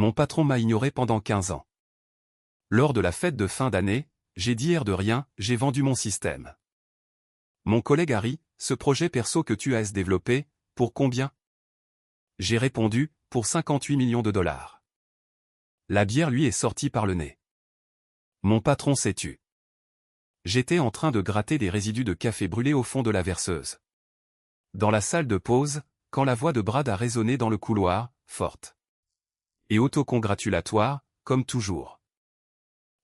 Mon patron m'a ignoré pendant 15 ans. Lors de la fête de fin d'année, j'ai dit air de rien, j'ai vendu mon système. Mon collègue Harry, ce projet perso que tu as développé, pour combien? J'ai répondu, pour 58 millions de dollars. La bière lui est sortie par le nez. Mon patron s'est tu. J'étais en train de gratter des résidus de café brûlé au fond de la verseuse. Dans la salle de pause, quand la voix de Brad a résonné dans le couloir, forte et autocongratulatoire, comme toujours.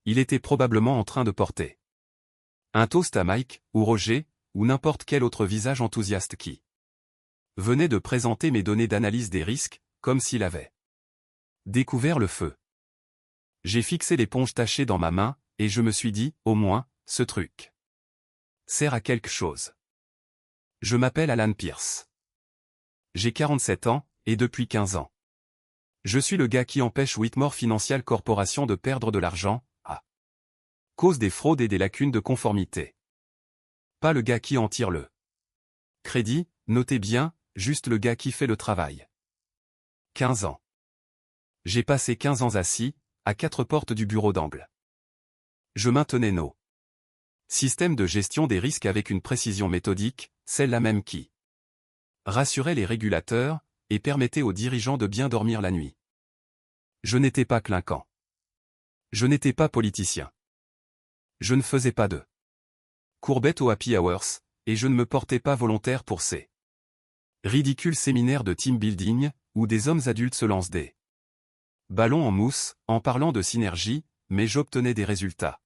Il était probablement en train de porter un toast à Mike, ou Roger, ou n'importe quel autre visage enthousiaste qui venait de présenter mes données d'analyse des risques, comme s'il avait découvert le feu. J'ai fixé l'éponge tachée dans ma main, et je me suis dit, au moins, ce truc sert à quelque chose. Je m'appelle Alan Pierce. J'ai 47 ans, et depuis 15 ans. Je suis le gars qui empêche Whitmore Financial Corporation de perdre de l'argent, à cause des fraudes et des lacunes de conformité. Pas le gars qui en tire le crédit, notez bien, juste le gars qui fait le travail. 15 ans. J'ai passé 15 ans assis, à 4 portes du bureau d'angle. Je maintenais nos systèmes de gestion des risques avec une précision méthodique, celle-là même qui rassurait les régulateurs, et permettait aux dirigeants de bien dormir la nuit. Je n'étais pas clinquant. Je n'étais pas politicien. Je ne faisais pas de courbettes au happy hours, et je ne me portais pas volontaire pour ces ridicules séminaires de team building, où des hommes adultes se lancent des ballons en mousse, en parlant de synergie, mais j'obtenais des résultats.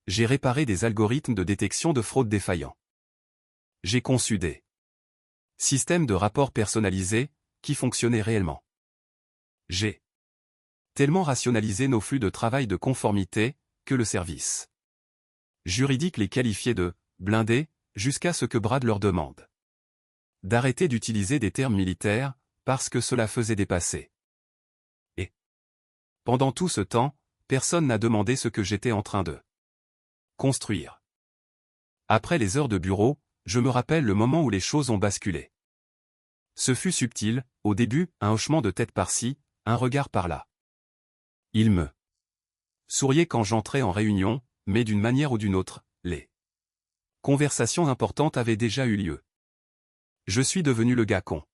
J'ai réparé des algorithmes de détection de fraude défaillants. J'ai conçu des systèmes de rapports personnalisés, qui fonctionnaient réellement. J'ai tellement rationalisé nos flux de travail de conformité, que le service juridique les qualifiait de blindés, jusqu'à ce que Brad leur demande d'arrêter d'utiliser des termes militaires, parce que cela faisait dépasser. Et pendant tout ce temps, personne n'a demandé ce que j'étais en train de construire. Après les heures de bureau, je me rappelle le moment où les choses ont basculé. Ce fut subtil, au début, un hochement de tête par-ci, un regard par-là. Il me souriait quand j'entrais en réunion, mais d'une manière ou d'une autre, les conversations importantes avaient déjà eu lieu. Je suis devenu le gars qu'on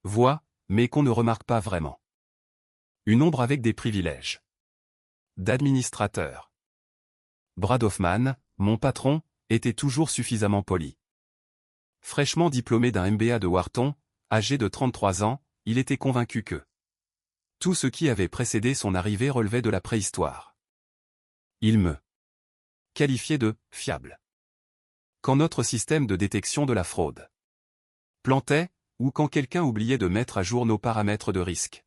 voit, mais qu'on ne remarque pas vraiment. Une ombre avec des privilèges d'administrateur. Brad Hoffman, mon patron, était toujours suffisamment poli. Fraîchement diplômé d'un MBA de Wharton, âgé de 33 ans, il était convaincu que tout ce qui avait précédé son arrivée relevait de la préhistoire. Il me qualifiait de « fiable ». Quand notre système de détection de la fraude plantait, ou quand quelqu'un oubliait de mettre à jour nos paramètres de risque,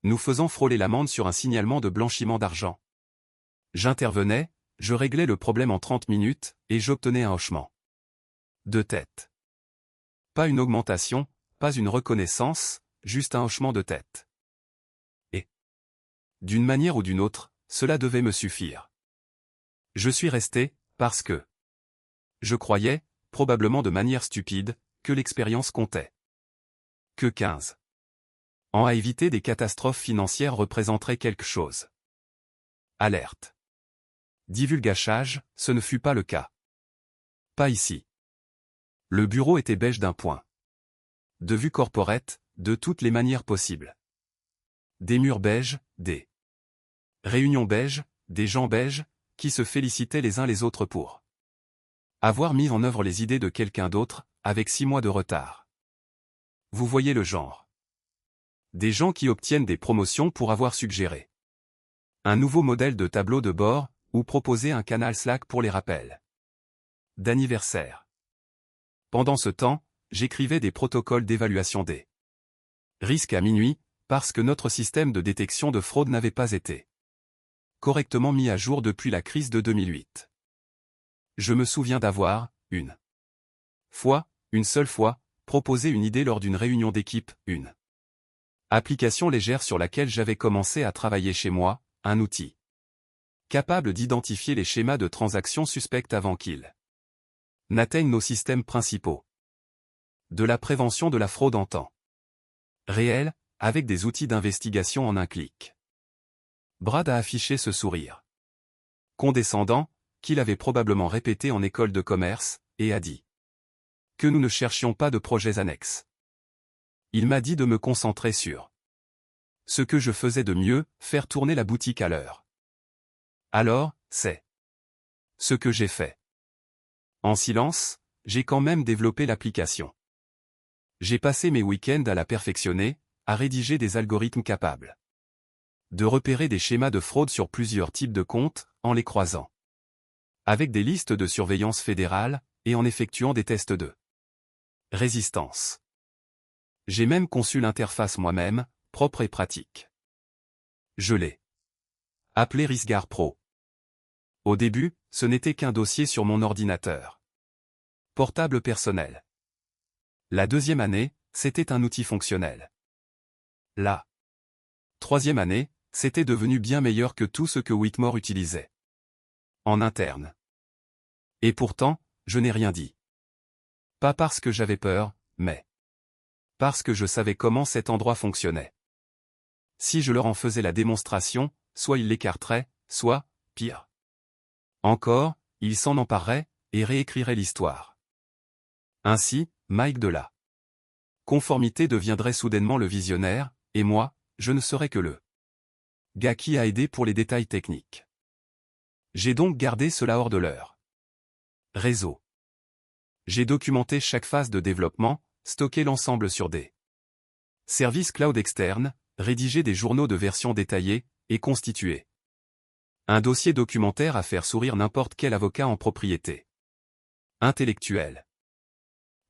nous faisant frôler l'amende sur un signalement de blanchiment d'argent. J'intervenais, je réglais le problème en 30 minutes, et j'obtenais un hochement de tête. Pas une augmentation, pas une reconnaissance, juste un hochement de tête. Et d'une manière ou d'une autre, cela devait me suffire. Je suis resté, parce que je croyais, probablement de manière stupide, que l'expérience comptait. Que 15 ans à éviter des catastrophes financières représenterait quelque chose. Alerte. Divulgachage, ce ne fut pas le cas. Pas ici. Le bureau était beige d'un point de vue corporate, de toutes les manières possibles. Des murs beiges, des réunions beiges, des gens beiges, qui se félicitaient les uns les autres pour avoir mis en œuvre les idées de quelqu'un d'autre, avec 6 mois de retard. Vous voyez le genre. Des gens qui obtiennent des promotions pour avoir suggéré un nouveau modèle de tableau de bord, ou proposé un canal Slack pour les rappels d'anniversaire. Pendant ce temps, j'écrivais des protocoles d'évaluation des risques à minuit, parce que notre système de détection de fraude n'avait pas été correctement mis à jour depuis la crise de 2008. Je me souviens d'avoir, une seule fois, proposé une idée lors d'une réunion d'équipe, une application légère sur laquelle j'avais commencé à travailler chez moi, un outil capable d'identifier les schémas de transactions suspectes avant qu'ils n'atteignent nos systèmes principaux. De la prévention de la fraude en temps réel, avec des outils d'investigation en un clic. Brad a affiché ce sourire condescendant, qu'il avait probablement répété en école de commerce, et a dit que nous ne cherchions pas de projets annexes. Il m'a dit de me concentrer sur ce que je faisais de mieux, faire tourner la boutique à l'heure. Alors, c'est ce que j'ai fait. En silence, j'ai quand même développé l'application. J'ai passé mes week-ends à la perfectionner, à rédiger des algorithmes capables de repérer des schémas de fraude sur plusieurs types de comptes, en les croisant avec des listes de surveillance fédérale, et en effectuant des tests de résistance. J'ai même conçu l'interface moi-même, propre et pratique. Je l'ai appelé RiskGuard Pro. Au début, ce n'était qu'un dossier sur mon ordinateur portable personnel. La deuxième année, c'était un outil fonctionnel. La troisième année, c'était devenu bien meilleur que tout ce que Whitmore utilisait en interne. Et pourtant, je n'ai rien dit. Pas parce que j'avais peur, mais parce que je savais comment cet endroit fonctionnait. Si je leur en faisais la démonstration, soit ils l'écarteraient, soit, pire encore, ils s'en empareraient, et réécriraient l'histoire. Ainsi, Mike de la conformité deviendrait soudainement le visionnaire, et moi, je ne serais que le gars qui a aidé pour les détails techniques. J'ai donc gardé cela hors de leur réseau. J'ai documenté chaque phase de développement, stocké l'ensemble sur des services cloud externes, rédigé des journaux de version détaillée, et constitué un dossier documentaire à faire sourire n'importe quel avocat en propriété intellectuelle.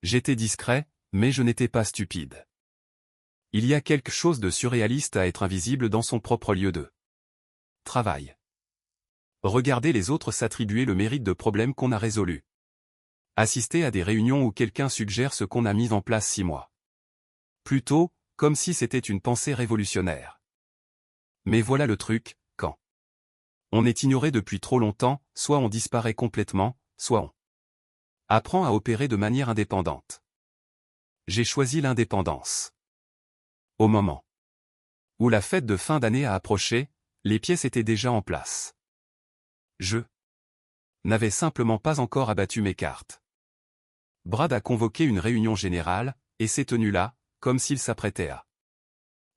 J'étais discret, mais je n'étais pas stupide. Il y a quelque chose de surréaliste à être invisible dans son propre lieu de travail. Regarder les autres s'attribuer le mérite de problèmes qu'on a résolus. Assister à des réunions où quelqu'un suggère ce qu'on a mis en place 6 mois plus tôt, comme si c'était une pensée révolutionnaire. Mais voilà le truc, quand on est ignoré depuis trop longtemps, soit on disparaît complètement, soit on apprend à opérer de manière indépendante. J'ai choisi l'indépendance. Au moment où la fête de fin d'année a approché, les pièces étaient déjà en place. Je n'avais simplement pas encore abattu mes cartes. Brad a convoqué une réunion générale, et s'est tenu là, comme s'il s'apprêtait à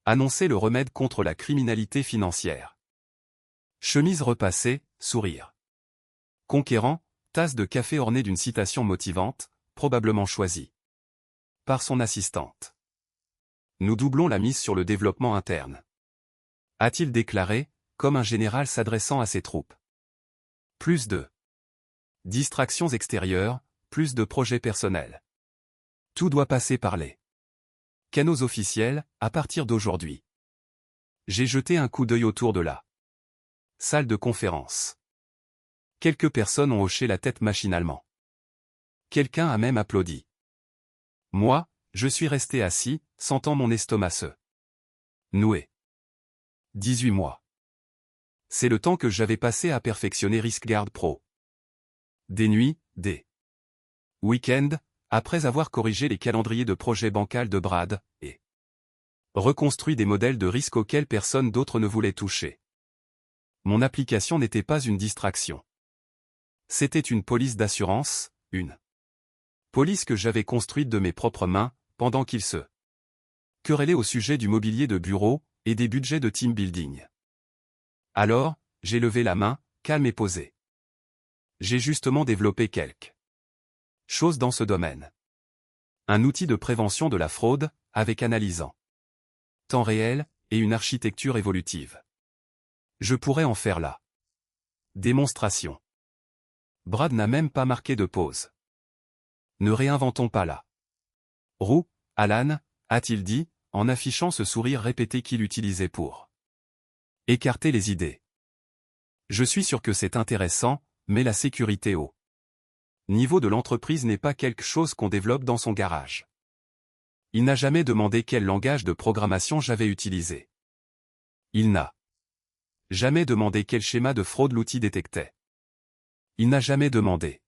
annoncer le remède contre la criminalité financière. Chemise repassée, sourire conquérant, tasse de café ornée d'une citation motivante, probablement choisie par son assistante. Nous doublons la mise sur le développement interne, a-t-il déclaré, comme un général s'adressant à ses troupes. Plus de distractions extérieures, plus de projets personnels. Tout doit passer par les canaux officiels, à partir d'aujourd'hui. J'ai jeté un coup d'œil autour de la salle de conférence. Quelques personnes ont hoché la tête machinalement. Quelqu'un a même applaudi. Moi, je suis resté assis, sentant mon estomac se nouer. 18 mois. C'est le temps que j'avais passé à perfectionner RiskGuard Pro. Des nuits, des week-ends, après avoir corrigé les calendriers de projets bancals de Brad, et reconstruit des modèles de risque auxquels personne d'autre ne voulait toucher. Mon application n'était pas une distraction. C'était une police d'assurance, une police que j'avais construite de mes propres mains, pendant qu'il se querellait au sujet du mobilier de bureau, et des budgets de team building. Alors, j'ai levé la main, calme et posé. J'ai justement développé quelque chose dans ce domaine. Un outil de prévention de la fraude, avec analysant temps réel, et une architecture évolutive. Je pourrais en faire la démonstration. Brad n'a même pas marqué de pause. Ne réinventons pas la roue, Alan, a-t-il dit, en affichant ce sourire répété qu'il utilisait pour écarter les idées. Je suis sûr que c'est intéressant, mais la sécurité au niveau de l'entreprise n'est pas quelque chose qu'on développe dans son garage. Il n'a jamais demandé quel langage de programmation j'avais utilisé. Il n'a jamais demandé quel schéma de fraude l'outil détectait. Il n'a jamais demandé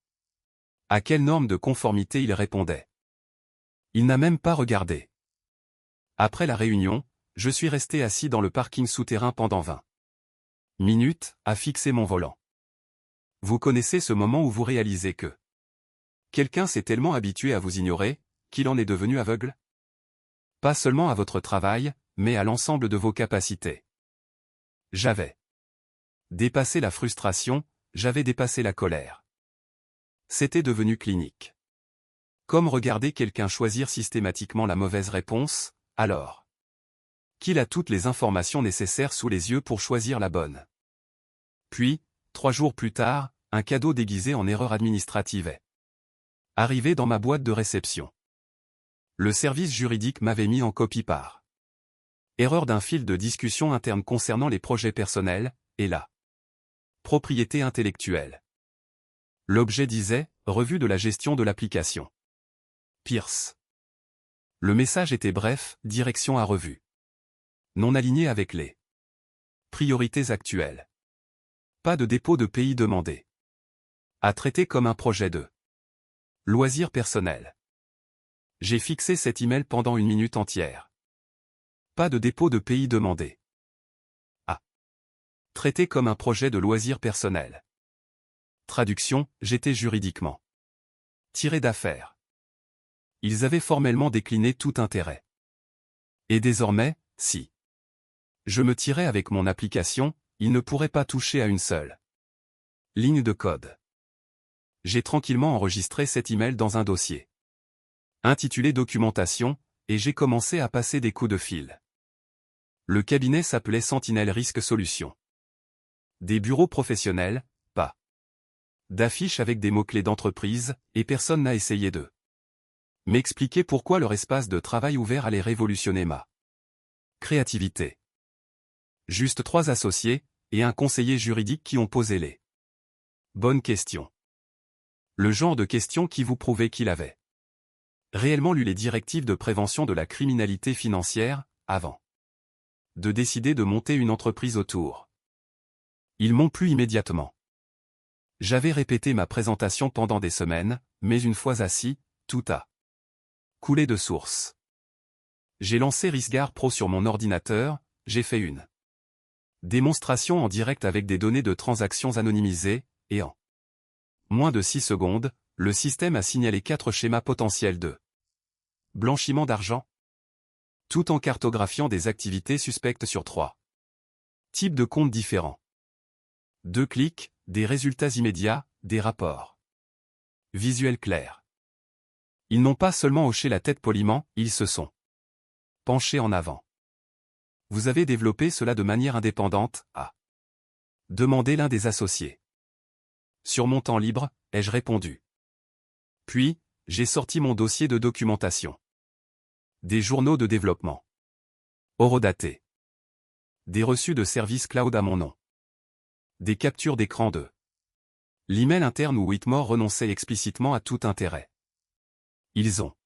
à quelle norme de conformité il répondait. Il n'a même pas regardé. Après la réunion, Je suis resté assis dans le parking souterrain pendant 20 minutes, à fixer mon volant. Vous connaissez ce moment où vous réalisez que quelqu'un s'est tellement habitué à vous ignorer, qu'il en est devenu aveugle? Pas seulement à votre travail, mais à l'ensemble de vos capacités. J'avais dépassé la frustration, j'avais dépassé la colère. C'était devenu clinique. Comme regarder quelqu'un choisir systématiquement la mauvaise réponse, alors qu'il a toutes les informations nécessaires sous les yeux pour choisir la bonne. Puis, 3 jours plus tard, un cadeau déguisé en erreur administrative est arrivé dans ma boîte de réception. Le service juridique m'avait mis en copie par erreur d'un fil de discussion interne concernant les projets personnels, et la propriété intellectuelle. L'objet disait « Revue de la gestion de l'application Pierce ». Le message était bref, direction à revue. Non aligné avec les priorités actuelles. Pas de dépôt de pays demandé. À traiter comme un projet de loisir personnel. J'ai fixé cet email pendant 1 minute entière. Pas de dépôt de pays demandé. À traiter comme un projet de loisir personnel. Traduction, j'étais juridiquement tiré d'affaire. Ils avaient formellement décliné tout intérêt. Et désormais, si je me tirais avec mon application, ils ne pourraient pas toucher à une seule ligne de code. J'ai tranquillement enregistré cet email dans un dossier intitulé Documentation, et j'ai commencé à passer des coups de fil. Le cabinet s'appelait Sentinelle Risque Solutions. Des bureaux professionnels, pas d'affiches avec des mots-clés d'entreprise, et personne n'a essayé de m'expliquer pourquoi leur espace de travail ouvert allait révolutionner ma créativité. Juste 3 associés, et un conseiller juridique qui ont posé les bonnes questions. Le genre de questions qui vous prouvaient qu'il avait réellement lu les directives de prévention de la criminalité financière, avant de décider de monter une entreprise autour. Ils m'ont plu immédiatement. J'avais répété ma présentation pendant des semaines, mais une fois assis, tout a coulé de source. J'ai lancé RiskGuard Pro sur mon ordinateur, j'ai fait une démonstration en direct avec des données de transactions anonymisées, et en moins de 6 secondes, le système a signalé 4 schémas potentiels de blanchiment d'argent, tout en cartographiant des activités suspectes sur 3 types de comptes différents. 2 clics, des résultats immédiats, des rapports visuels clairs. Ils n'ont pas seulement hoché la tête poliment, ils se sont penchés en avant. Vous avez développé cela de manière indépendante, a demandé l'un des associés. Sur mon temps libre, ai-je répondu. Puis, j'ai sorti mon dossier de documentation. Des journaux de développement horodatés. Des reçus de services cloud à mon nom. Des captures d'écran de l'email interne où Whitmore renonçait explicitement à tout intérêt. Ils ont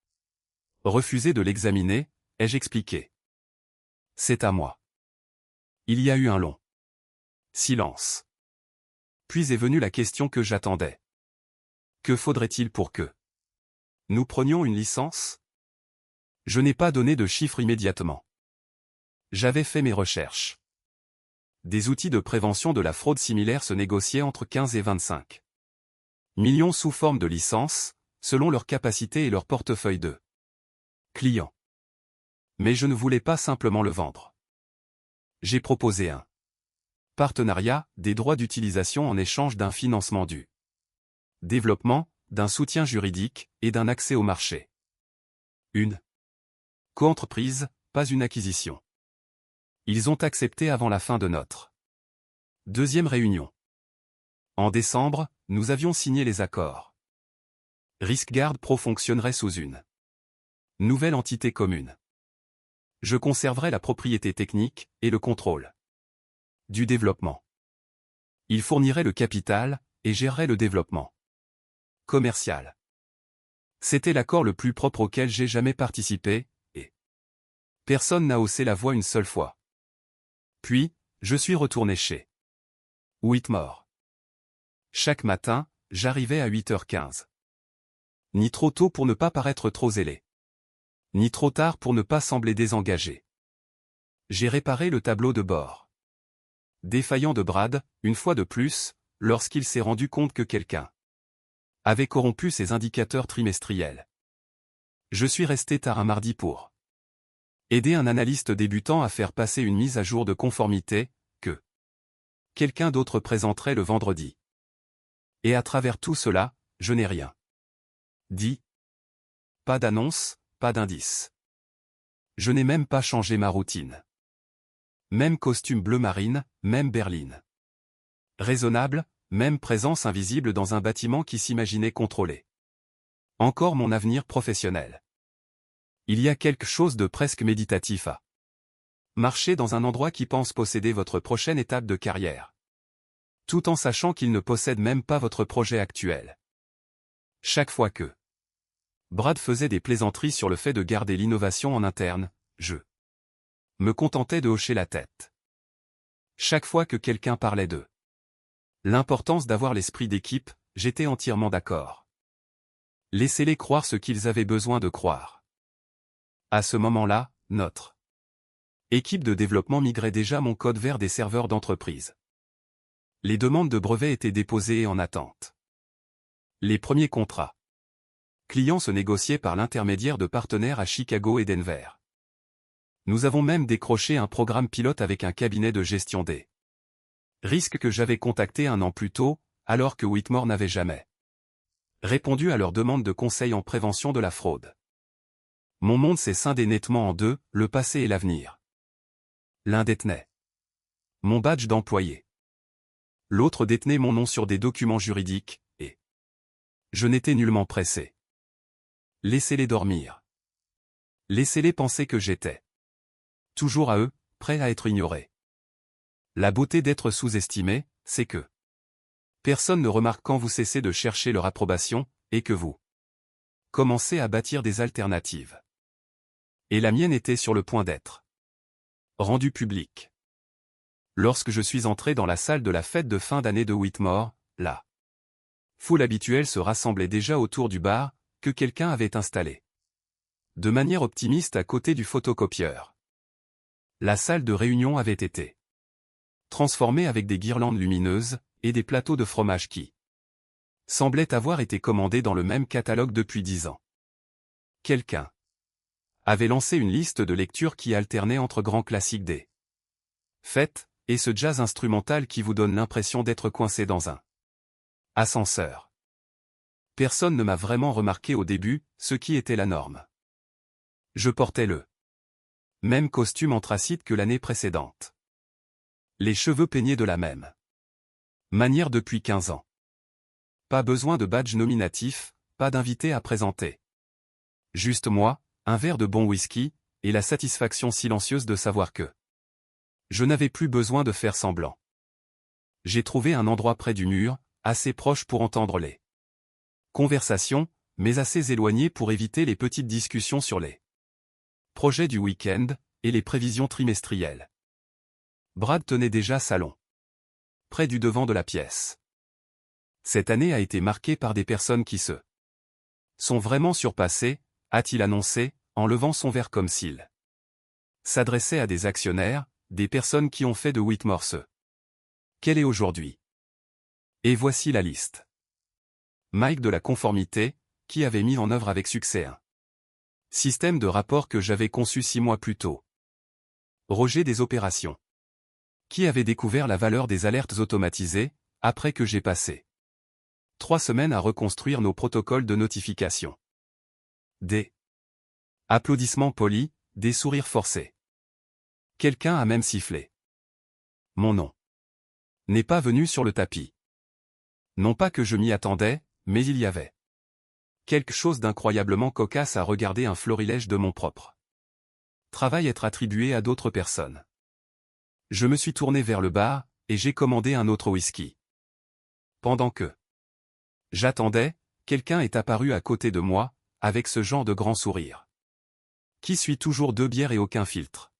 refusé de l'examiner, ai-je expliqué. C'est à moi. Il y a eu un long silence. Puis est venue la question que j'attendais. Que faudrait-il pour que nous prenions une licence? Je n'ai pas donné de chiffres immédiatement. J'avais fait mes recherches. Des outils de prévention de la fraude similaires se négociaient entre 15 et 25 millions sous forme de licences, selon leur capacité et leur portefeuille de clients. Mais je ne voulais pas simplement le vendre. J'ai proposé un partenariat, des droits d'utilisation en échange d'un financement du développement, d'un soutien juridique et d'un accès au marché. Une coentreprise, pas une acquisition. Ils ont accepté avant la fin de notre deuxième réunion. En décembre, nous avions signé les accords. RiskGuard Pro fonctionnerait sous une nouvelle entité commune. Je conserverai la propriété technique et le contrôle du développement. Il fournirait le capital et gérerait le développement commercial. C'était l'accord le plus propre auquel j'ai jamais participé, et personne n'a haussé la voix une seule fois. Puis, je suis retourné chez Whitmore. Chaque matin, j'arrivais à 8h15. Ni trop tôt pour ne pas paraître trop zélé. Ni trop tard pour ne pas sembler désengagé. J'ai réparé le tableau de bord. Défaillant de Brad, une fois de plus, lorsqu'il s'est rendu compte que quelqu'un avait corrompu ses indicateurs trimestriels. Je suis resté tard un mardi pour aider un analyste débutant à faire passer une mise à jour de conformité, que quelqu'un d'autre présenterait le vendredi. Et à travers tout cela, je n'ai rien dit. Pas d'annonce, pas d'indice. Je n'ai même pas changé ma routine. Même costume bleu marine, même berline. Raisonnable, même présence invisible dans un bâtiment qui s'imaginait contrôlé. Encore mon avenir professionnel. Il y a quelque chose de presque méditatif à marcher dans un endroit qui pense posséder votre prochaine étape de carrière, tout en sachant qu'il ne possède même pas votre projet actuel. Chaque fois que Brad faisait des plaisanteries sur le fait de garder l'innovation en interne, je me contentais de hocher la tête. Chaque fois que quelqu'un parlait de l'importance d'avoir l'esprit d'équipe, j'étais entièrement d'accord. Laissez-les croire ce qu'ils avaient besoin de croire. À ce moment-là, notre équipe de développement migrait déjà mon code vers des serveurs d'entreprise. Les demandes de brevets étaient déposées et en attente. Les premiers contrats clients se négociaient par l'intermédiaire de partenaires à Chicago et Denver. Nous avons même décroché un programme pilote avec un cabinet de gestion des risques que j'avais contacté un an plus tôt, alors que Whitmore n'avait jamais répondu à leur demande de conseil en prévention de la fraude. Mon monde s'est scindé nettement en deux, le passé et l'avenir. L'un détenait mon badge d'employé. L'autre détenait mon nom sur des documents juridiques, et je n'étais nullement pressé. Laissez-les dormir. Laissez-les penser que j'étais toujours à eux, prêt à être ignoré. La beauté d'être sous-estimé, c'est que personne ne remarque quand vous cessez de chercher leur approbation, et que vous commencez à bâtir des alternatives. Et la mienne était sur le point d'être rendue publique. Lorsque je suis entré dans la salle de la fête de fin d'année de Whitmore, la foule habituelle se rassemblait déjà autour du bar, que quelqu'un avait installé de manière optimiste à côté du photocopieur. La salle de réunion avait été transformée avec des guirlandes lumineuses, et des plateaux de fromage qui semblaient avoir été commandés dans le même catalogue depuis 10 ans. Quelqu'un avait lancé une liste de lecture qui alternait entre grands classiques des fêtes, et ce jazz instrumental qui vous donne l'impression d'être coincé dans un ascenseur. Personne ne m'a vraiment remarqué au début, ce qui était la norme. Je portais le même costume anthracite que l'année précédente. Les cheveux peignés de la même manière depuis 15 ans. Pas besoin de badge nominatif, pas d'invité à présenter. Juste moi, un verre de bon whisky, et la satisfaction silencieuse de savoir que je n'avais plus besoin de faire semblant. J'ai trouvé un endroit près du mur, assez proche pour entendre les conversations, mais assez éloigné pour éviter les petites discussions sur les projets du week-end, et les prévisions trimestrielles. Brad tenait déjà salon près du devant de la pièce. Cette année a été marquée par des personnes qui se sont vraiment surpassées, a-t-il annoncé, en levant son verre comme s'il s'adressait à des actionnaires, des personnes qui ont fait de Whitmore ce qu'elle est aujourd'hui. Et voici la liste. Mike de la conformité, qui avait mis en œuvre avec succès un système de rapport que j'avais conçu 6 mois plus tôt. Roger des opérations, qui avait découvert la valeur des alertes automatisées, après que j'ai passé 3 semaines à reconstruire nos protocoles de notification. Des applaudissements polis, des sourires forcés. Quelqu'un a même sifflé. Mon nom n'est pas venu sur le tapis. Non pas que je m'y attendais, mais il y avait quelque chose d'incroyablement cocasse à regarder un florilège de mon propre travail être attribué à d'autres personnes. Je me suis tourné vers le bar, et j'ai commandé un autre whisky. Pendant que j'attendais, quelqu'un est apparu à côté de moi, avec ce genre de grand sourire. Qui suit toujours 2 bières et aucun filtre.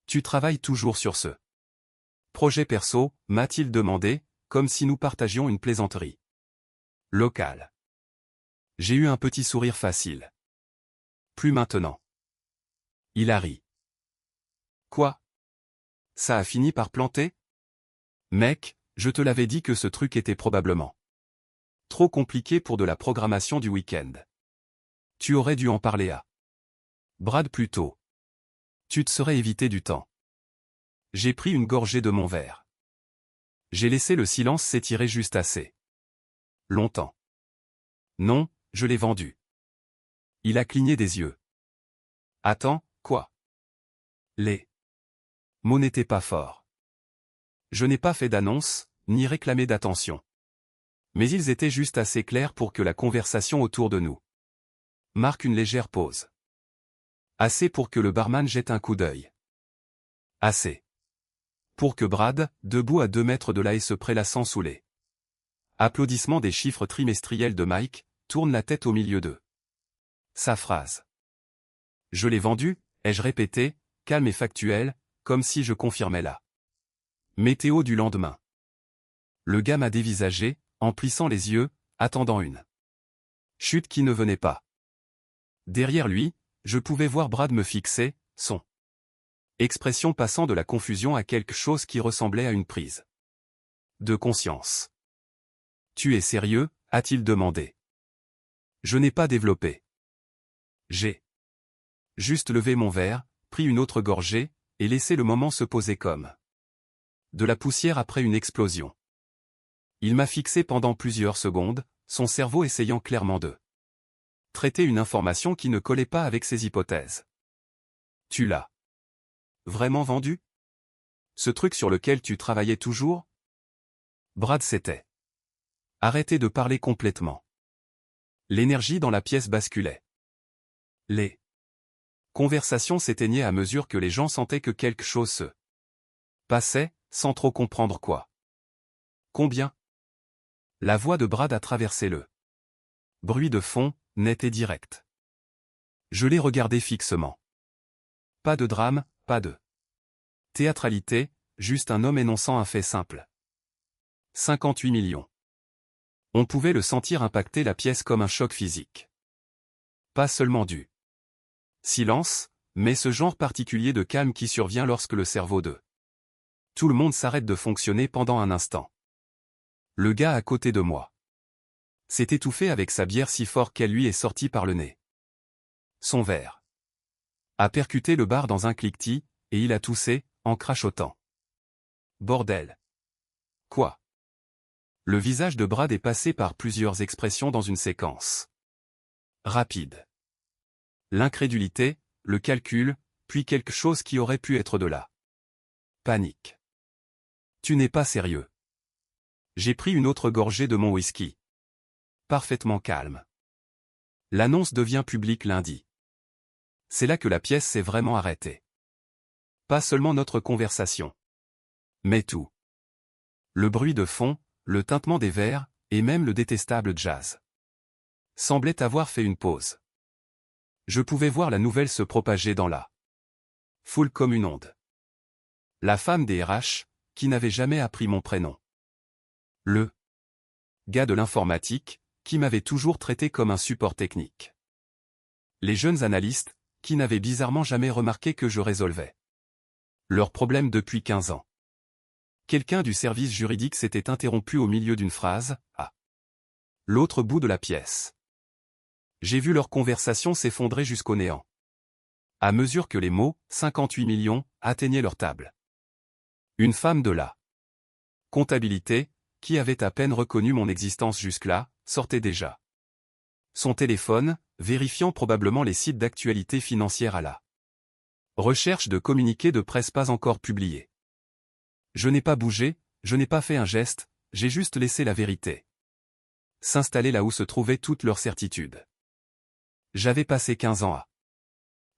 Tu travailles toujours sur ce projet perso, m'a-t-il demandé, comme si nous partagions une plaisanterie locale. J'ai eu un petit sourire facile. Plus maintenant. Il a ri. Quoi? Ça a fini par planter? Mec, je te l'avais dit que ce truc était probablement trop compliqué pour de la programmation du week-end. Tu aurais dû en parler à Brad plus tôt. Tu te serais évité du temps. J'ai pris une gorgée de mon verre. J'ai laissé le silence s'étirer juste assez longtemps. Non, je l'ai vendu. Il a cligné des yeux. Attends, quoi? Les mots n'étaient pas forts. Je n'ai pas fait d'annonce, ni réclamé d'attention. Mais ils étaient juste assez clairs pour que la conversation autour de nous marque une légère pause. Assez pour que le barman jette un coup d'œil. Assez pour que Brad, debout à 2 mètres de là et se prélassant sous les applaudissements des chiffres trimestriels de Mike, tourne la tête au milieu d'eux. Sa phrase. Je l'ai vendu, ai-je répété, calme et factuel, comme si je confirmais la météo du lendemain. Le gars m'a dévisagé, en plissant les yeux, attendant une chute qui ne venait pas. Derrière lui, je pouvais voir Brad me fixer, son expression passant de la confusion à quelque chose qui ressemblait à une prise de conscience. Tu es sérieux? A-t-il demandé. Je n'ai pas développé. J'ai juste levé mon verre, pris une autre gorgée, et laissé le moment se poser comme de la poussière après une explosion. Il m'a fixé pendant plusieurs secondes, son cerveau essayant clairement de traiter une information qui ne collait pas avec ses hypothèses. Tu l'as vraiment vendu? Ce truc sur lequel tu travaillais toujours? Brad s'était arrêté de parler complètement. L'énergie dans la pièce basculait. Les conversations s'éteignaient à mesure que les gens sentaient que quelque chose se passait, sans trop comprendre quoi. Combien? La voix de Brad a traversé le bruit de fond, net et direct. Je l'ai regardé fixement. Pas de drame, pas de théâtralité, juste un homme énonçant un fait simple. 58 millions. On pouvait le sentir impacter la pièce comme un choc physique. Pas seulement du silence, mais ce genre particulier de calme qui survient lorsque le cerveau de tout le monde s'arrête de fonctionner pendant un instant. Le gars à côté de moi s'est étouffé avec sa bière si fort qu'elle lui est sortie par le nez. Son verre a percuté le bar dans un cliquetis, et il a toussé, en crachotant. Bordel. Quoi? Le visage de Brad est passé par plusieurs expressions dans une séquence rapide. L'incrédulité, le calcul, puis quelque chose qui aurait pu être de la panique. Tu n'es pas sérieux. J'ai pris une autre gorgée de mon whisky. Parfaitement calme. L'annonce devient publique lundi. C'est là que la pièce s'est vraiment arrêtée. Pas seulement notre conversation. Mais tout. Le bruit de fond, le tintement des verres, et même le détestable jazz semblait avoir fait une pause. Je pouvais voir la nouvelle se propager dans la foule comme une onde. La femme des RH, qui n'avait jamais appris mon prénom. Le gars de l'informatique, qui m'avait toujours traité comme un support technique. Les jeunes analystes, qui n'avaient bizarrement jamais remarqué que je résolvais leurs problèmes depuis 15 ans. Quelqu'un du service juridique s'était interrompu au milieu d'une phrase, à l'autre bout de la pièce. J'ai vu leur conversation s'effondrer jusqu'au néant. À mesure que les mots, 58 millions, atteignaient leur table. Une femme de la comptabilité, qui avait à peine reconnu mon existence jusque-là, sortait déjà son téléphone, vérifiant probablement les sites d'actualité financière à la recherche de communiqués de presse pas encore publiés. Je n'ai pas bougé, je n'ai pas fait un geste, j'ai juste laissé la vérité s'installer là où se trouvait toute leur certitude. J'avais passé 15 ans à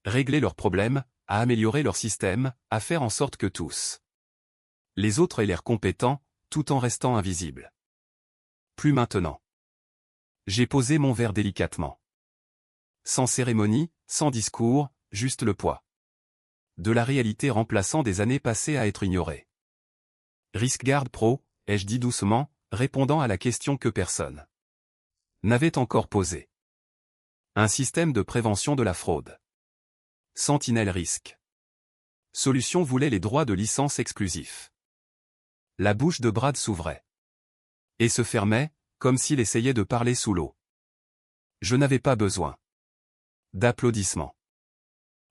régler leurs problèmes, à améliorer leur système, à faire en sorte que tous les autres aient l'air compétents, tout en restant invisibles. Plus maintenant. J'ai posé mon verre délicatement. Sans cérémonie, sans discours, juste le poids de la réalité remplaçant des années passées à être ignorées. RiskGuard Pro, ai-je dit doucement, répondant à la question que personne n'avait encore posée. Un système de prévention de la fraude. Sentinel Risk. Solution voulait les droits de licence exclusifs. La bouche de Brad s'ouvrait. Et se fermait, comme s'il essayait de parler sous l'eau. Je n'avais pas besoin d'applaudissements.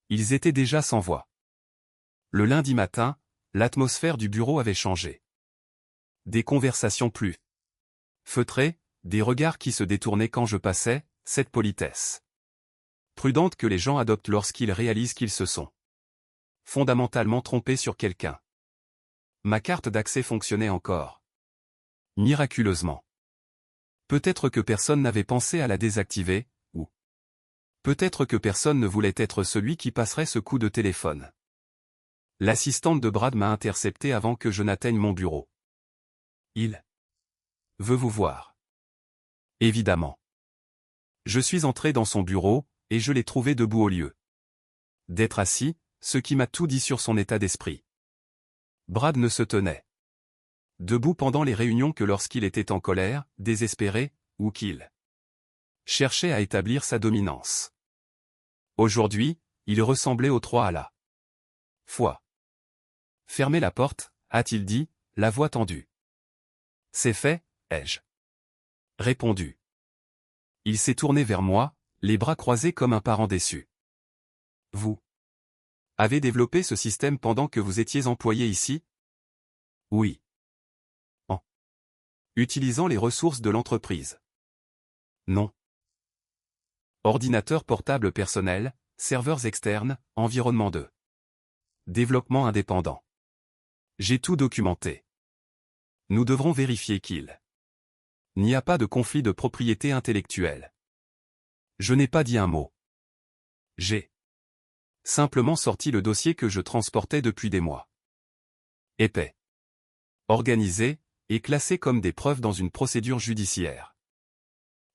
Ils étaient déjà sans voix. Le lundi matin, l'atmosphère du bureau avait changé. Des conversations plus feutrées, des regards qui se détournaient quand je passais, cette politesse prudente que les gens adoptent lorsqu'ils réalisent qu'ils se sont fondamentalement trompés sur quelqu'un. Ma carte d'accès fonctionnait encore. Miraculeusement. Peut-être que personne n'avait pensé à la désactiver, ou peut-être que personne ne voulait être celui qui passerait ce coup de téléphone. L'assistante de Brad m'a intercepté avant que je n'atteigne mon bureau. Il veut vous voir. Évidemment. Je suis entré dans son bureau, et je l'ai trouvé debout au lieu d'être assis, ce qui m'a tout dit sur son état d'esprit. Brad ne se tenait debout pendant les réunions que lorsqu'il était en colère, désespéré, ou qu'il cherchait à établir sa dominance. Aujourd'hui, il ressemblait aux trois à la fois. Fermez la porte, a-t-il dit, la voix tendue. C'est fait, ai-je répondu. Il s'est tourné vers moi, les bras croisés comme un parent déçu. Vous avez développé ce système pendant que vous étiez employé ici? Oui. En utilisant les ressources de l'entreprise? Non. Ordinateur portable personnel, serveurs externes, environnement de développement indépendant. J'ai tout documenté. Nous devrons vérifier qu'il n'y a pas de conflit de propriété intellectuelle. Je n'ai pas dit un mot. J'ai simplement sorti le dossier que je transportais depuis des mois. Épais, organisé, et classé comme des preuves dans une procédure judiciaire.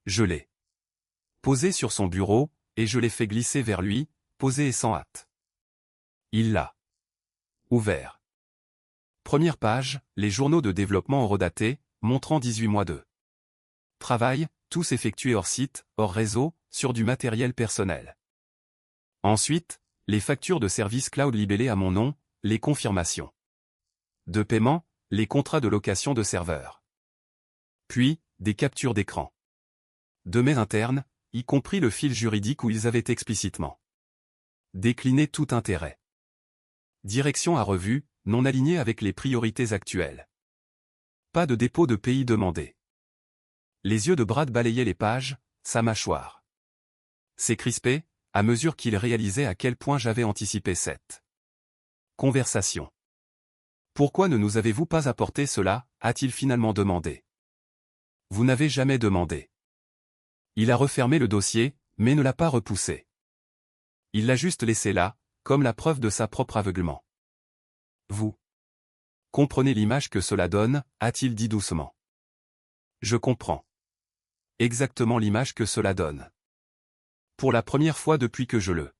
Je l'ai posé sur son bureau, et je l'ai fait glisser vers lui, posé et sans hâte. Il l'a ouvert. Première page, les journaux de développement horodatés, montrant 18 mois de travail, tous effectués hors site, hors réseau, sur du matériel personnel. Ensuite, les factures de services cloud libellées à mon nom, les confirmations de paiement, les contrats de location de serveurs. Puis, des captures d'écran de mails internes, y compris le fil juridique où ils avaient explicitement décliné tout intérêt. Direction à revue, non alignée avec les priorités actuelles. Pas de dépôt de pays demandé. Les yeux de Brad balayaient les pages, sa mâchoire s'est crispée, à mesure qu'il réalisait à quel point j'avais anticipé cette conversation. Pourquoi ne nous avez-vous pas apporté cela, a-t-il finalement demandé. Vous n'avez jamais demandé. Il a refermé le dossier, mais ne l'a pas repoussé. Il l'a juste laissé là, comme la preuve de sa propre aveuglement. Vous comprenez l'image que cela donne, a-t-il dit doucement. Je comprends. Exactement l'image que cela donne. Pour la première fois depuis que je le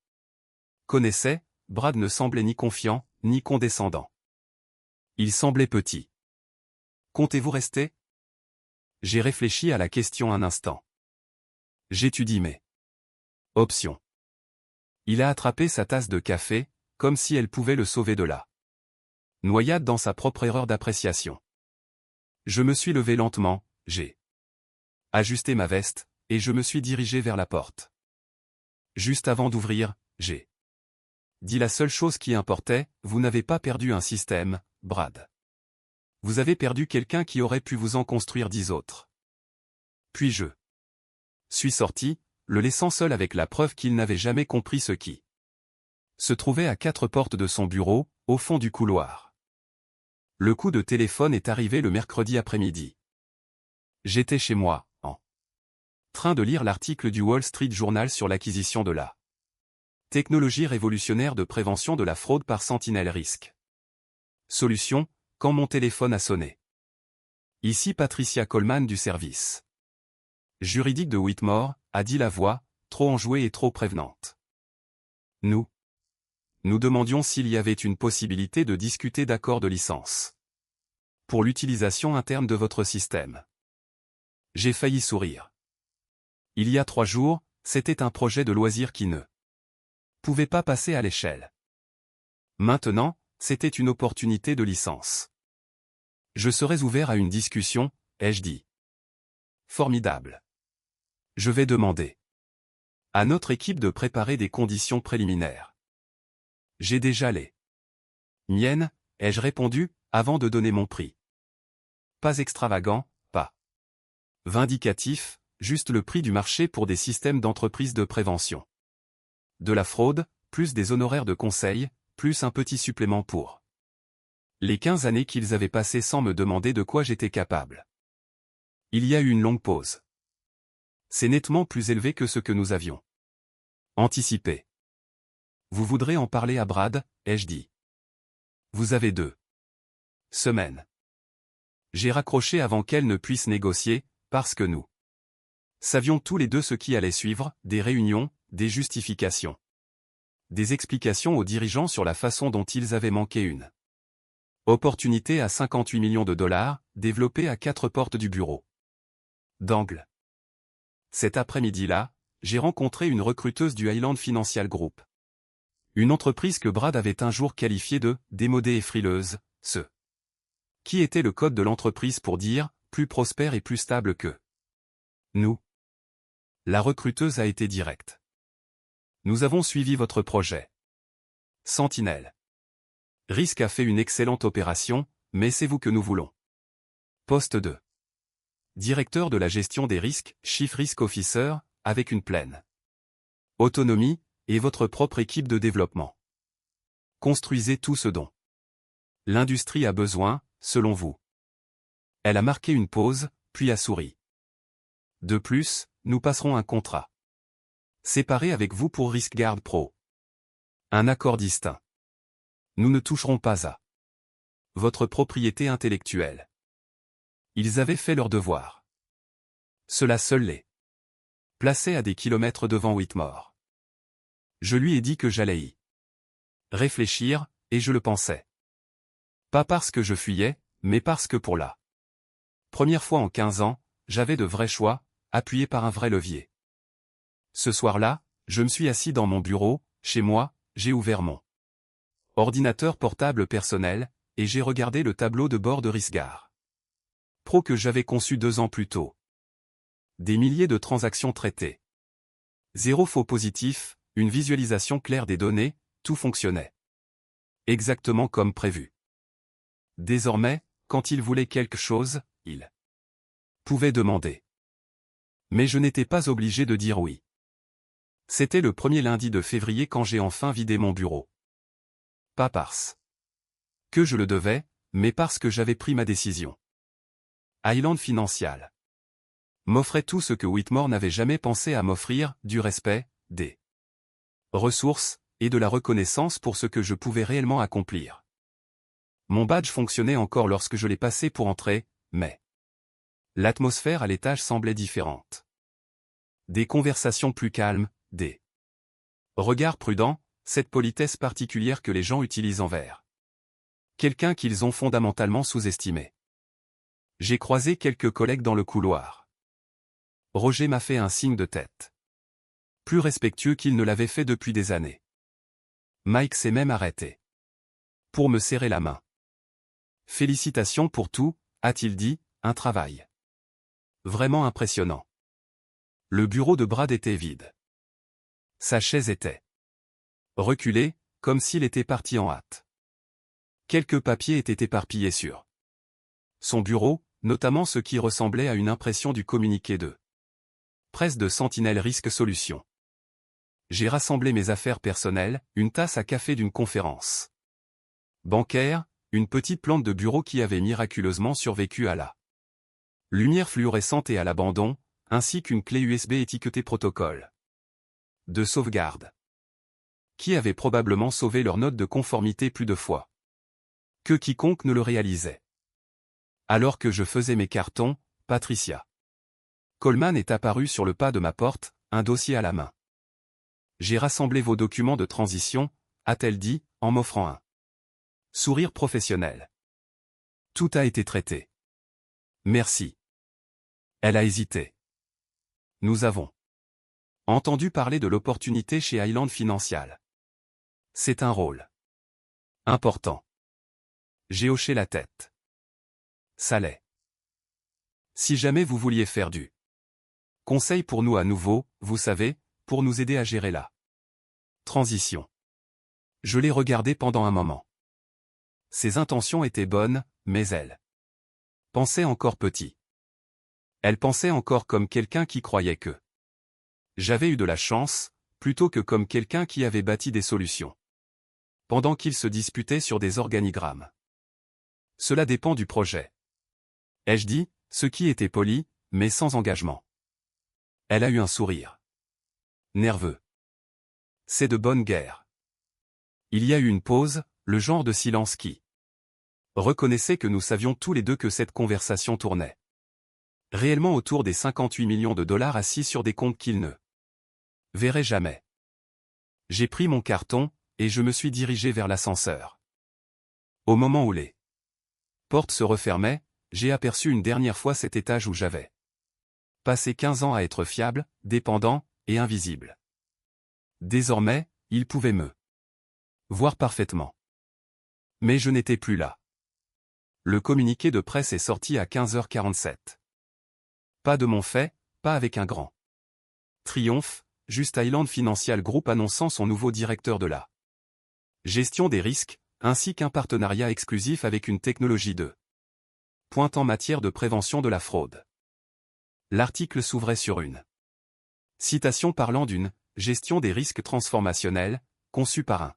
connaissais, Brad ne semblait ni confiant, ni condescendant. Il semblait petit. Comptez-vous rester? J'ai réfléchi à la question un instant. J'étudie mes options. Il a attrapé sa tasse de café, comme si elle pouvait le sauver de la noyade dans sa propre erreur d'appréciation. Je me suis levé lentement, j'ai ajusté ma veste, et je me suis dirigé vers la porte. Juste avant d'ouvrir, j'ai dit la seule chose qui importait, vous n'avez pas perdu un système, Brad. Vous avez perdu quelqu'un qui aurait pu vous en construire 10 autres. Puis je suis sorti, le laissant seul avec la preuve qu'il n'avait jamais compris ce qui se trouvait à 4 portes de son bureau, au fond du couloir. Le coup de téléphone est arrivé le mercredi après-midi. J'étais chez moi, en train de lire l'article du Wall Street Journal sur l'acquisition de la technologie révolutionnaire de prévention de la fraude par Sentinel Risk. Solution, quand mon téléphone a sonné. Ici Patricia Coleman du service juridique de Whitmore, a dit la voix, trop enjouée et trop prévenante. Nous demandions s'il y avait une possibilité de discuter d'accords de licence pour l'utilisation interne de votre système. J'ai failli sourire. Il y a 3 jours, c'était un projet de loisir qui ne pouvait pas passer à l'échelle Maintenant, c'était une opportunité de licence. Je serais ouvert à une discussion, ai-je dit. Formidable. Je vais demander à notre équipe de préparer des conditions préliminaires. J'ai déjà les miennes, ai-je répondu, avant de donner mon prix. Pas extravagant, pas vindicatif, juste le prix du marché pour des systèmes d'entreprise de prévention. De la fraude, plus des honoraires de conseil, plus un petit supplément pour les 15 années qu'ils avaient passées sans me demander de quoi j'étais capable. Il y a eu une longue pause. C'est nettement plus élevé que ce que nous avions anticipé. Vous voudrez en parler à Brad, ai-je dit. Vous avez 2 semaines. J'ai raccroché avant qu'elle ne puisse négocier, parce que nous savions tous les deux ce qui allait suivre, des réunions, des justifications. Des explications aux dirigeants sur la façon dont ils avaient manqué une opportunité à 58 millions de dollars, développée à 4 portes du bureau d'angle. Cet après-midi-là, j'ai rencontré une recruteuse du Highland Financial Group. Une entreprise que Brad avait un jour qualifiée de « démodée et frileuse », ce qui était le code de l'entreprise pour dire « plus prospère et plus stable que nous ». La recruteuse a été directe. Nous avons suivi votre projet. Sentinelle. Risk a fait une excellente opération, mais c'est vous que nous voulons. Poste 2. Directeur de la gestion des risques, Chief Risk Officer, avec une pleine autonomie, et votre propre équipe de développement. Construisez tout ce dont l'industrie a besoin, selon vous. Elle a marqué une pause, puis a souri. De plus, nous passerons un contrat séparé avec vous pour RiskGuard Pro. Un accord distinct. Nous ne toucherons pas à votre propriété intellectuelle. Ils avaient fait leur devoir. Cela seul les plaçait à des kilomètres devant Whitmore. Je lui ai dit que j'allais y réfléchir, et je le pensais. Pas parce que je fuyais, mais parce que pour la première fois en 15 ans, j'avais de vrais choix, appuyés par un vrai levier. Ce soir-là, je me suis assis dans mon bureau, chez moi, j'ai ouvert mon ordinateur portable personnel, et j'ai regardé le tableau de bord de RiskGuard Pro que j'avais conçu 2 ans plus tôt. Des milliers de transactions traitées. 0 faux positif, une visualisation claire des données, tout fonctionnait exactement comme prévu. Désormais, quand il voulait quelque chose, il pouvait demander. Mais je n'étais pas obligé de dire oui. C'était le premier lundi de février quand j'ai enfin vidé mon bureau. Pas parce que je le devais, mais parce que j'avais pris ma décision. Highland Financial m'offrait tout ce que Whitmore n'avait jamais pensé à m'offrir, du respect, des ressources, et de la reconnaissance pour ce que je pouvais réellement accomplir. Mon badge fonctionnait encore lorsque je l'ai passé pour entrer, mais l'atmosphère à l'étage semblait différente. Des conversations plus calmes, des regards prudents, cette politesse particulière que les gens utilisent envers quelqu'un qu'ils ont fondamentalement sous-estimé. J'ai croisé quelques collègues dans le couloir. Roger m'a fait un signe de tête. Plus respectueux qu'il ne l'avait fait depuis des années. Mike s'est même arrêté pour me serrer la main. Félicitations pour tout, a-t-il dit, un travail vraiment impressionnant. Le bureau de Brad était vide. Sa chaise était reculée, comme s'il était parti en hâte. Quelques papiers étaient éparpillés sur son bureau, notamment ce qui ressemblait à une impression du communiqué de presse de Sentinel Risk Solutions. J'ai rassemblé mes affaires personnelles, une tasse à café d'une conférence bancaire, une petite plante de bureau qui avait miraculeusement survécu à la lumière fluorescente et à l'abandon, ainsi qu'une clé USB étiquetée protocole de sauvegarde, qui avait probablement sauvé leur note de conformité plus de fois que quiconque ne le réalisait. Alors que je faisais mes cartons, Patricia Coleman est apparue sur le pas de ma porte, un dossier à la main. J'ai rassemblé vos documents de transition, a-t-elle dit, en m'offrant un sourire professionnel. Tout a été traité. Merci. Elle a hésité. Nous avons entendu parler de l'opportunité chez Highland Financial. C'est un rôle Important. J'ai hoché la tête. Ça l'est. Si jamais vous vouliez faire du conseil pour nous à nouveau, vous savez, pour nous aider à gérer la transition. Je l'ai regardé pendant un moment. Ses intentions étaient bonnes, mais elle pensait encore petit. Elle pensait encore comme quelqu'un qui croyait que j'avais eu de la chance, plutôt que comme quelqu'un qui avait bâti des solutions. Pendant qu'ils se disputaient sur des organigrammes. Cela dépend du projet. Ai-je dit, ce qui était poli, mais sans engagement. Elle a eu un sourire nerveux. C'est de bonne guerre. Il y a eu une pause, le genre de silence qui reconnaissait que nous savions tous les deux que cette conversation tournait réellement autour des 58 millions de dollars assis sur des comptes qu'ils ne verraient jamais. J'ai pris mon carton, et je me suis dirigé vers l'ascenseur. Au moment où les portes se refermaient, j'ai aperçu une dernière fois cet étage où j'avais passé 15 ans à être fiable, dépendant, et invisible. Désormais, il pouvait me voir parfaitement. Mais je n'étais plus là. Le communiqué de presse est sorti à 15h47. Pas de mon fait, pas avec un grand triomphe, juste Island Financial Group annonçant son nouveau directeur de la gestion des risques, ainsi qu'un partenariat exclusif avec une technologie de pointe en matière de prévention de la fraude. L'article s'ouvrait sur une citation parlant d'une gestion des risques transformationnels, conçue par un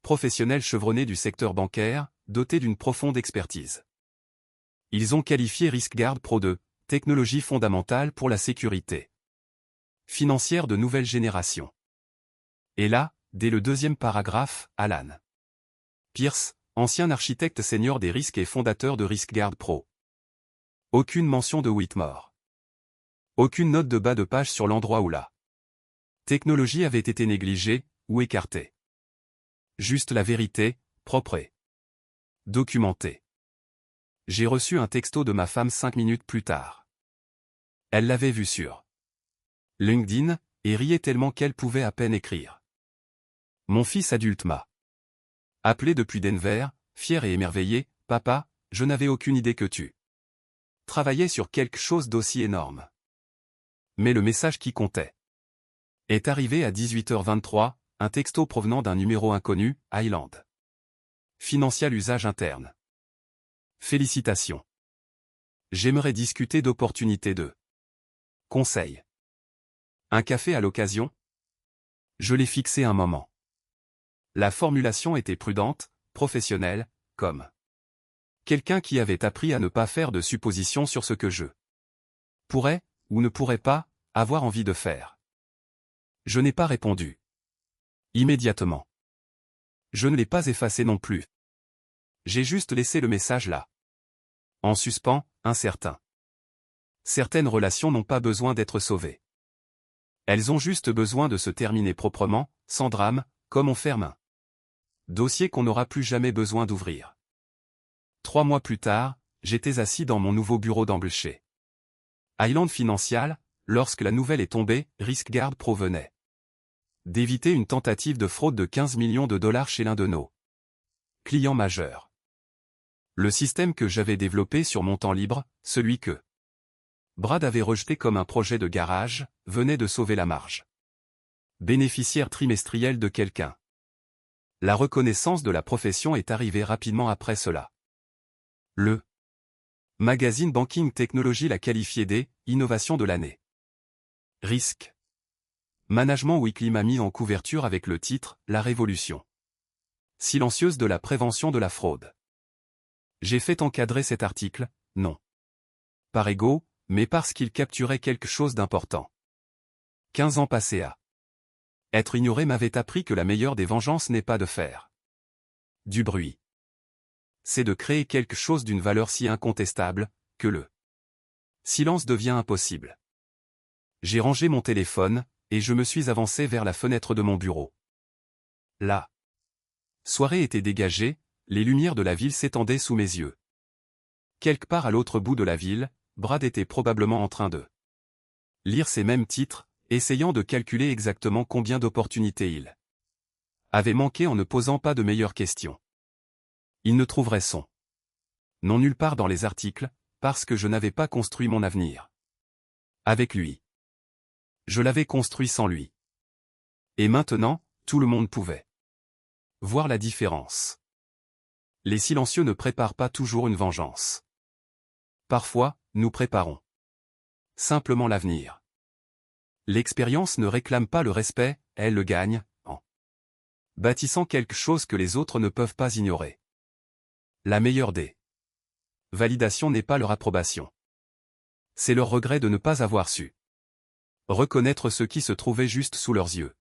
professionnel chevronné du secteur bancaire, doté d'une profonde expertise. Ils ont qualifié RiskGuard Pro de technologie fondamentale pour la sécurité financière de nouvelle génération. Et là, dès le deuxième paragraphe, Alan Pierce, ancien architecte senior des risques et fondateur de RiskGuard Pro. Aucune mention de Whitmore. Aucune note de bas de page sur l'endroit où la technologie avait été négligée, ou écartée. Juste la vérité, propre et documentée. J'ai reçu un texto de ma femme 5 minutes plus tard. Elle l'avait vu sur LinkedIn, et riait tellement qu'elle pouvait à peine écrire. Mon fils adulte m'a appelé depuis Denver, fier et émerveillé, « Papa, je n'avais aucune idée que tu travaillais sur quelque chose d'aussi énorme. » Mais le message qui comptait est arrivé à 18h23, un texto provenant d'un numéro inconnu, Island Financial usage interne. Félicitations. J'aimerais discuter d'opportunités de conseil. Un café à l'occasion? Je l'ai fixé un moment. La formulation était prudente, professionnelle, comme quelqu'un qui avait appris à ne pas faire de suppositions sur ce que je pourrais, ou ne pourrais pas, avoir envie de faire. Je n'ai pas répondu immédiatement. Je ne l'ai pas effacé non plus. J'ai juste laissé le message là. En suspens, incertain. Certaines relations n'ont pas besoin d'être sauvées. Elles ont juste besoin de se terminer proprement, sans drame, comme on ferme un dossier qu'on n'aura plus jamais besoin d'ouvrir. 3 mois plus tard, j'étais assis dans mon nouveau bureau d'angle chez Island Financial, lorsque la nouvelle est tombée, RiskGuard Pro venait d'éviter une tentative de fraude de 15 millions de dollars chez l'un de nos clients majeurs. Le système que j'avais développé sur mon temps libre, celui que Brad avait rejeté comme un projet de garage, venait de sauver la marge bénéficiaire trimestrielle de quelqu'un. La reconnaissance de la profession est arrivée rapidement après cela. Le magazine Banking Technology l'a qualifié des innovations de l'année. Risk Management Weekly m'a mis en couverture avec le titre « La révolution silencieuse de la prévention de la fraude ». J'ai fait encadrer cet article, non par ego, mais parce qu'il capturait quelque chose d'important. 15 ans passés à être ignoré m'avait appris que la meilleure des vengeances n'est pas de faire du bruit. C'est de créer quelque chose d'une valeur si incontestable, que le silence devient impossible. J'ai rangé mon téléphone, et je me suis avancé vers la fenêtre de mon bureau. La soirée était dégagée, les lumières de la ville s'étendaient sous mes yeux. Quelque part à l'autre bout de la ville, Brad était probablement en train de lire ces mêmes titres, essayant de calculer exactement combien d'opportunités il avait manqué en ne posant pas de meilleures questions. Il ne trouverait son nom nulle part dans les articles, parce que je n'avais pas construit mon avenir avec lui. Je l'avais construit sans lui. Et maintenant, tout le monde pouvait voir la différence. Les silencieux ne préparent pas toujours une vengeance. Parfois, nous préparons simplement l'avenir. L'expérience ne réclame pas le respect, elle le gagne, en bâtissant quelque chose que les autres ne peuvent pas ignorer. La meilleure des validations n'est pas leur approbation. C'est leur regret de ne pas avoir su reconnaître ce qui se trouvait juste sous leurs yeux.